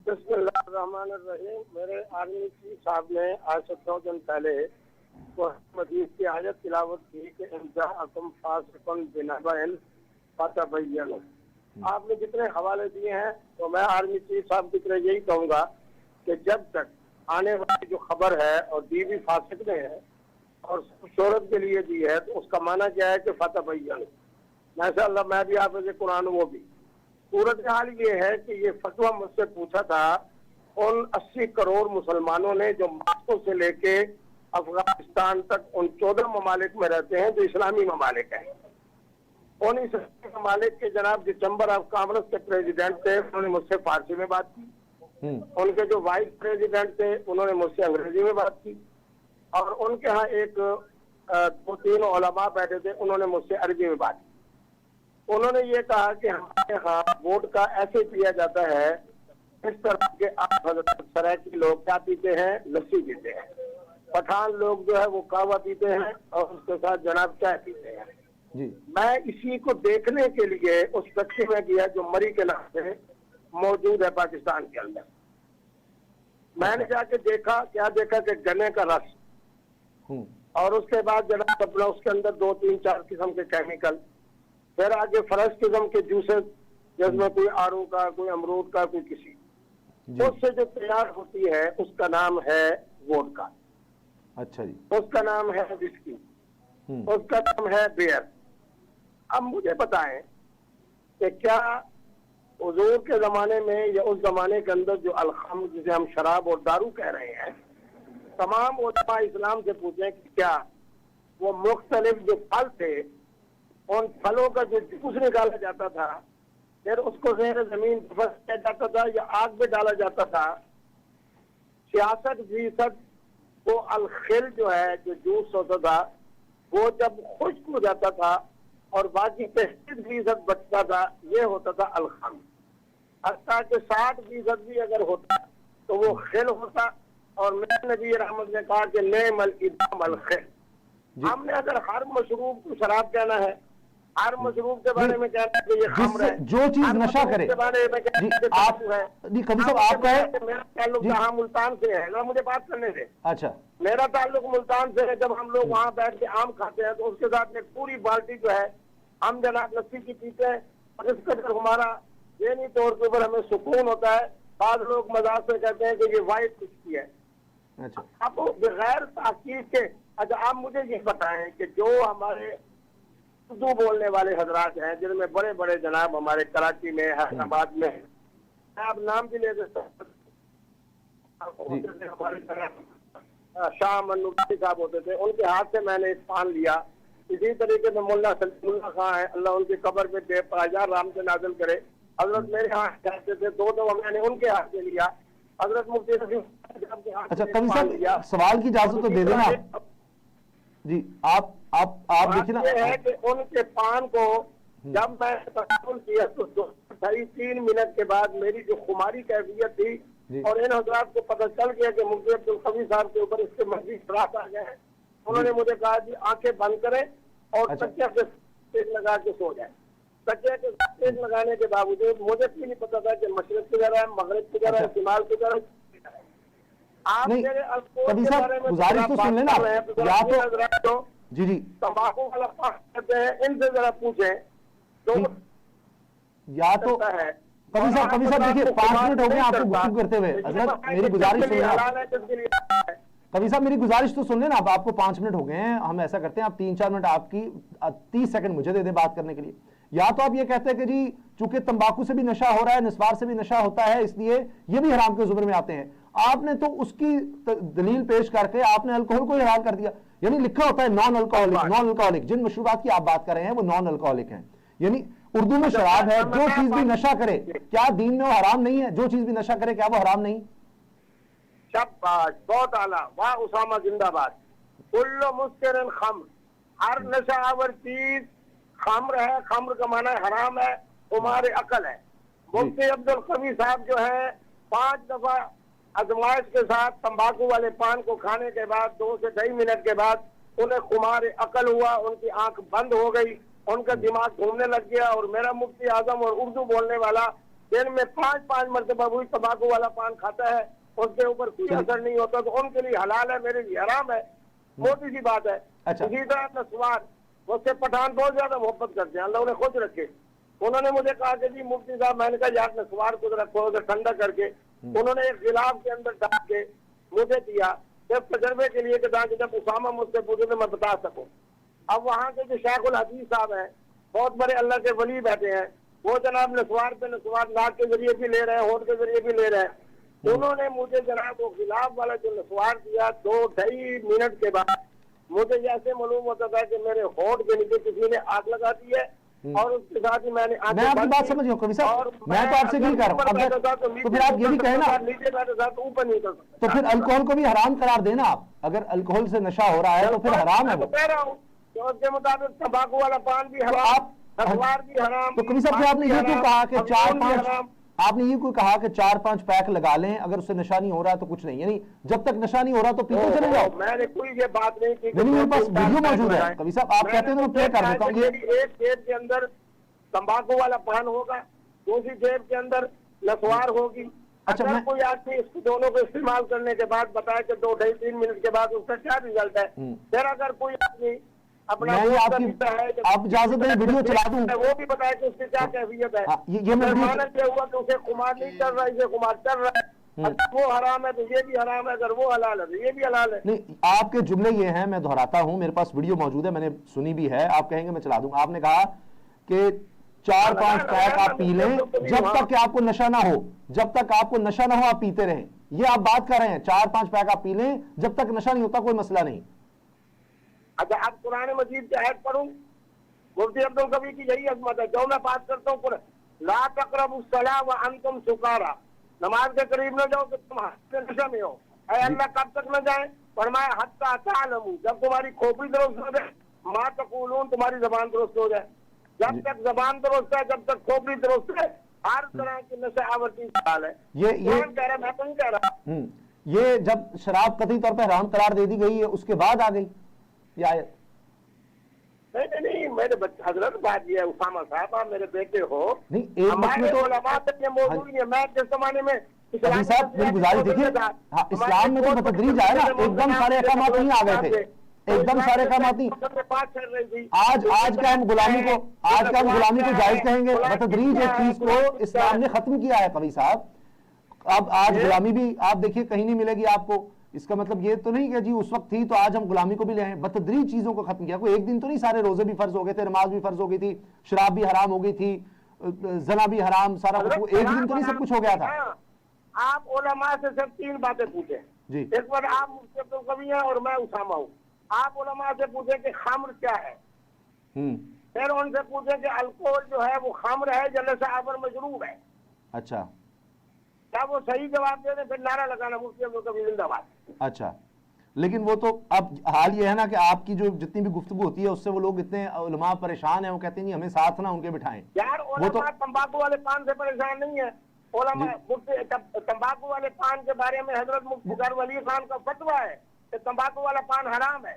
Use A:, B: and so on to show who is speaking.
A: بسم اللہ الرحمن الرحیم. میرے آرمی چیف صاحب نے آج سے 2 دن پہلے حدیث کی آیت تلاوت کی کہ انجاءکم فاسق بنبأ فتبینوا. آپ نے جتنے حوالے دیے ہیں تو میں آرمی چیف صاحب کی طرح یہی کہوں گا کہ جب تک آنے والی جو خبر ہے اور دی بھی فاسق نے ہے اور شہرت کے لیے دی ہے تو اس کا معنی کیا ہے کہ فتبینوا. ماشاء اللہ میں بھی آپ سے قرآن وہ بھی. صورتحال یہ ہے کہ یہ فتویٰ مجھ سے پوچھا تھا ان 80 کروڑ مسلمانوں نے جو ماسکو سے لے کے افغانستان تک ان 14 ممالک میں رہتے ہیں جو اسلامی ممالک ہیں. ان اسلامی ممالک کے جناب جو چیمبر آف کامرس کے پریزیڈنٹ تھے انہوں نے مجھ سے فارسی میں بات کی. ان کے جو وائس پریزیڈنٹ تھے انہوں نے مجھ سے انگریزی میں بات کی. اور ان کے ہاں ایک 2-3 علماء بیٹھے تھے انہوں نے مجھ سے عربی میں بات کی. انہوں نے یہ کہا کہ ہمارے ہاں ووٹ کا ایسے پیا جاتا ہے اس طرح کے آپ حضرت سرائکی لوگ کیا پیتے ہیں؟ لسی پیتے ہیں. پٹھان لوگ جو ہے وہ قہوہ پیتے ہیں اور اس کے ساتھ جناب چائے پیتے ہیں. میں اسی کو دیکھنے کے لیے اس فیکٹری میں گیا جو مری کے نام سے موجود ہے پاکستان کے اندر. میں نے جا کے دیکھا کہ گنے کا رس اور اس کے بعد جناب اپنا اس کے اندر 2-3-4 قسم کے کیمیکل، پھر آگے فرش قسم کے جوسز جس میں کوئی آڑو کا، کوئی امرود کا، کوئی کسی اس سے جو تیار ہوتی ہے اس کا نام ہے ووڈکا.
B: اچھا جی.
A: اس کا نام ہے وسکی، اس کا نام ہے بیئر. اب مجھے بتائیں کہ کیا حضور کے زمانے میں یا اس زمانے کے اندر جو الخمر جسے ہم شراب اور دارو کہہ رہے ہیں، تمام علماء اسلام سے پوچھیں کہ کیا وہ مختلف جو پھل تھے ان پھلوں کا جو جوس نکالا جاتا تھا پھر اس کو زیر زمین دفن کیا جاتا تھا یا آگ میں ڈالا جاتا تھا؟ 66% وہ الخل جو ہے جو جوس ہوتا تھا وہ جب خشک ہو جاتا تھا اور باقی 35% بچتا تھا یہ ہوتا تھا الخمر. حتیٰ کہ 60% بھی اگر ہوتا تو وہ خل ہوتا. اور میرے نبی رحمت نے کہا کہ نعم الادام الخل. ہم نے اگر ہر مشروب کو شراب کہنا ہے، ہر مشروب کے بارے میں کہنا ہے کہ یہ خمر ہے،
B: جو چیز نشہ کرے
A: کے بارے میں کہنا ہے کہ دارو ہے.
B: کبھی صاحب آپ کا ہے
A: میرا تعلق یہاں ملتان سے ہے، ذرا مجھے بات کرنے دیں.
B: اچھا
A: میرا تعلق ملتان سے ہے. جب ہم لوگ وہاں بیٹھ کے آم کھاتے ہیں تو اس کے ساتھ ایک پوری بالٹی جو ہے ہم جناب لسی کی پیتے ہیں اور اس کا ہمارا ذہنی طور کے اوپر ہمیں سکون ہوتا ہے. بعض لوگ مذاق سے کہتے ہیں کہ یہ وائٹ کشتی ہے. اب بغیر تحقیق کے اچھا آپ مجھے یہ بتائیں کہ جو ہمارے اردو بولنے والے حضرات ہیں جن میں بڑے بڑے جناب ہمارے کراچی میں، حیدرآباد میں، آپ نام بھی لے سکتے شاہ منوی صاحب ہوتے تھے، ان کے ہاتھ سے میں نے ایک پان لیا. اسی طریقے سے ملا سلیم اللہ خان ہے، اللہ ان کی قبر پہ بے پایہ رحمت نازل کرے. حضرت میرے ہاتھ کہتے تھے 2 دفعہ میں نے ان کے ہاتھ سے لیا. حضرت مفتی
B: اچھا کبھی صاحب سوال کی اجازت تو دے دینا جی. آپ دیکھیں نا
A: یہ ہے کہ ان کے پان کو جب میں تقابل کیا تو 3 منٹ کے بعد میری جو خماری کیفیت تھی اور ان حضرات کو پتہ چل گیا کہ مفتی عبدالقوی صاحب کے اوپر اس کے مزید شراط آ گئے ہیں. انہوں نے مجھے کہا کہ آنکھیں بند کریں اور تکیہ سے تیز لگا کے سو جائیں. تکیہ کے تیز لگانے کے باوجود مجھے بھی نہیں پتا تھا کہ مشرق کی طرح ہے، مغرب کی طرح ہے، شمال کی طرح. آپ میرے
B: کبھی صاحب گزارش تو سن لینا یا تو جی
A: تمباکو والا پاس کرتے ہیں ان سے ذرا پوچھیں
B: یا تو کبھی صاحب دیکھیے 5 منٹ ہو گئے آپ کو گفتگو کرتے ہوئے. حضرت میری گزارش سن لینا. کبھی صاحب میری گزارش تو سن لینا. اب آپ کو 5 منٹ ہو گئے ہیں. ہم ایسا کرتے ہیں آپ 3-4 منٹ آپ کی 30 سیکنڈ مجھے دے دیں بات کرنے کے لیے. یا تو آپ یہ کہتے ہیں کہ جی چونکہ تمباکو سے بھی نشہ ہو رہا ہے، نسوار سے بھی نشہ ہوتا ہے، اس لیے یہ بھی حرام کے زمرے میں آتے ہیں. آپ نے تو اس کی دلیل پیش کر کے آپ نے الکوہل کو حلال کر دیا. یعنی لکھا ہوتا ہے نان الکوہلک. جن مشروبات کی آپ بات کر رہے ہیں وہ نان الکوہلک ہیں. یعنی اردو میں شراب ہے. جو چیز بھی نشہ کرے کیا دین میں وہ حرام نہیں ہے؟ جو چیز بھی نشہ کرے کیا وہ حرام نہیں؟
A: شاباش، بہت اعلیٰ، واہ اسامہ زندہ باد. کل مسکر خمر، ہر نشہ آور چیز خمر ہے. خمر کا معنی حرام ہے، ہمارے عقل ہے. مفتی عبدالقوی صاحب جو ہے 5 دفعہ ازمائش کے ساتھ تمباکو والے پان کو کھانے کے بعد 2 سے 2.5 منٹ کے بعد انہیں خمار عقل ہوا، ان کی آنکھ بند ہو گئی، ان کا دماغ گھومنے لگ گیا. اور میرا مفتی اعظم اور اردو بولنے والا دن میں 5 مرتبہ وہی تمباکو والا پان کھاتا ہے، اس کے اوپر کوئی اثر نہیں ہوتا، تو ان کے لیے حلال ہے، میرے لیے حرام ہے، موٹی سی بات ہے۔
B: اچھا۔
A: اسی طرح نسوار، مجھ سے پٹھان بہت زیادہ محبت کرتے ہیں، اللہ انہیں خوش رکھے۔ انہوں نے مجھے کہا کہ جی مفتی صاحب، میں نے کہا یار نسوار کو رکھو اسے ٹھنڈا کر کے، انہوں نے ایک گلاس کے اندر ڈال کے مجھے دیا صرف تجربے کے لیے کہ تاکہ جب اسامہ مجھ سے پوچھے تو میں بتا سکوں۔ اب وہاں کے جو شیخ الحدیث صاحب ہیں، بہت بڑے اللہ کے ولی بیٹھے ہیں، وہ جناب نسوار پہ نسوار ناک کے ذریعے بھی لے رہے ہیں، ہونٹ کے ذریعے بھی لے رہے ہیں۔ انہوں نے مجھے جناب وہ غلاف والا جو نسوار دیا 2-2.5 منٹ کے بعد مجھے ایسے معلوم ہوتا تھا کہ میرے ہونٹ کے نیچے کسی نے آگ لگا دی ہے، اور اس کے ساتھ ہی میں نے
B: میں آپ کی بات سمجھ گیا کبھی صاحب، میں تو آپ سے یہی کہہ رہا ہوں، تو پھر آپ یہ بھی کہیں نا،
A: نیچے بیٹھا تھا تو اوپر نہیں کر سکتا،
B: تو پھر الکوہل کو بھی حرام قرار دینا آپ، اگر الکوہل سے نشہ ہو رہا ہے تو پھر حرام ہے وہ۔
A: کہہ رہا ہوں کہ اس کے مطابق تمباکو والا پان بھی حرام، نسوار بھی حرام۔
B: تو کبھی صاحب آپ نے یہ کیوں کہا کہ 4-5 آپ نے یہ کوئی کہا کہ 4-5 پیک لگا لیں، اگر اس سے نشہ نہیں ہو رہا تو کچھ نہیں، یعنی جب تک نشہ نہیں ہو رہا تو پیتے چلے جاؤ؟
A: میں نے کوئی یہ بات نہیں کی،
B: میرے پاس ویڈیو موجود ہے کبھی صاحب، آپ کہتے ہیں تو میں پلے کر دیتا ہوں۔ یہ
A: ایک جیب کے اندر تمباکو والا پان ہوگا، دوسری جیب کے اندر نسوار ہوگی۔ اگر کوئی آدمی اس دونوں کو استعمال کرنے کے بعد بتائے کہ 2-2.5-3 منٹ کے بعد اس کا کیا رزلٹ ہے، پھر اگر کوئی آدمی اپنا
B: آپ اجازت دیں ویڈیو چلا دوں،
A: وہ بھی بتائے کہ اس کی کیا کیفیت ہے،
B: یہ میں
A: ہوا کہ اسے خمار نہیں چل رہا، اسے خمار چل رہا ہے، اگر وہ حرام ہے تو یہ بھی حرام ہے، اگر وہ حلال ہے تو یہ بھی حلال ہے۔
B: نہیں، آپ کے جملے یہ ہیں، میں دہراتا ہوں، میرے پاس ویڈیو موجود ہے، میں نے سنی بھی ہے، آپ کہیں گے میں چلا دوں۔ آپ نے کہا کہ 4-5 پیک آپ پی لیں جب تک کہ آپ کو نشہ نہ ہو، جب تک آپ کو نشہ نہ ہو آپ پیتے رہیں، یہ آپ بات کر رہے ہیں 4-5 پیک آپ پی لیں جب تک نشہ نہیں ہوتا، کوئی مسئلہ نہیں۔
A: اچھا، اب قرآن مجید کی آیت پڑھوں، مفتی عبدالقوی کی یہی عظمت ہے، جو میں بات کرتا ہوں لا تقربوا الصلاۃ وانتم سکارى، نماز کے قریب نہ جاؤ کہ تم نشہ میں ہو۔ اے اللہ کب تک نہ جائیں؟ فرمایا حتی تعلموا، جب تمہاری کھوپڑی درست ہو جائے، ما تقولون، تمہاری زبان درست ہو جائے۔ جب تک زبان درست ہے، جب تک کھوپڑی درست ہے، ہر طرح کی نشہ آورتی حال ہے۔
B: یہ
A: کہہ رہا میں تو نہیں کہہ رہا،
B: یہ جب شراب قطعی طور پہ حرام قرار دے دی گئی ہے اس کے بعد آ گئی یہ آیت؟
A: نہیں، میرے حضرت بات یہ ہے اسامہ صاحب، آپ میرے بیٹے ہو،
B: نہیں ایک
A: ہمارے علماء تک یہ موضوع نہیں ہے۔ میں جس زمانے میں
B: ابھی صاحب میری گزارش دیکھیے، اسلام میں تو بتدریج آئے نا، ایک دم سارے احکامات نہیں آ گئے تھے، ایک دم سارے احکامات نہیں۔ آج کا ہم غلامی کو جائز کہیں گے؟ بتدریج ایک چیز کو اسلام نے ختم کیا ہے قوی صاحب۔ اب آج غلامی بھی آپ دیکھیے کہیں نہیں ملے گی آپ کو، اس کا مطلب یہ تو نہیں کہ جی اس وقت تھی تو آج ہم غلامی کو بھی لے آئیں، بتدریج چیزوں کو ختم کیا۔ کوئی ایک دن تو نہیں سارے روزے بھی فرض ہو گئے تھے، نماز بھی فرض ہو گئی تھی، شراب بھی حرام ہو گئی تھی، زنا بھی حرام، سارا کچھ ایک دن تو نہیں سب کچھ ہو گیا تھا۔
A: آپ علماء سے صرف 3 باتیں پوچھیں
B: جی،
A: ایک بار آپ مفتی عبدالقوی ہیں اور میں اسامہ ہوں، آپ علماء سے پوچھیں کہ خمر کیا ہے، پھر ان سے پوچھیں کہ الکوہل جو ہے وہ خمر ہے یا نشہ آور مشروب ہے۔
B: اچھا،
A: کیا وہ صحیح جواب دے دیں پھر نعرہ لگانا مفتی عبدالقوی زندہ باد۔
B: اچھا، لیکن وہ تو اب حال یہ ہے نا کہ آپ کی جو جتنی بھی گفتگو ہوتی ہے اس سے وہ لوگ اتنے علماء پریشان ہیں، وہ کہتے ہیں جی ہمیں ساتھ نہ ان کے بٹھائیں۔
A: یار علماء تمباکو والے پان سے پریشان نہیں ہے، علماء تمباکو والے پان کے بارے میں حضرت مفتی سر ولی خان کا فتویٰ ہے کہ تمباکو والا پان حرام ہے،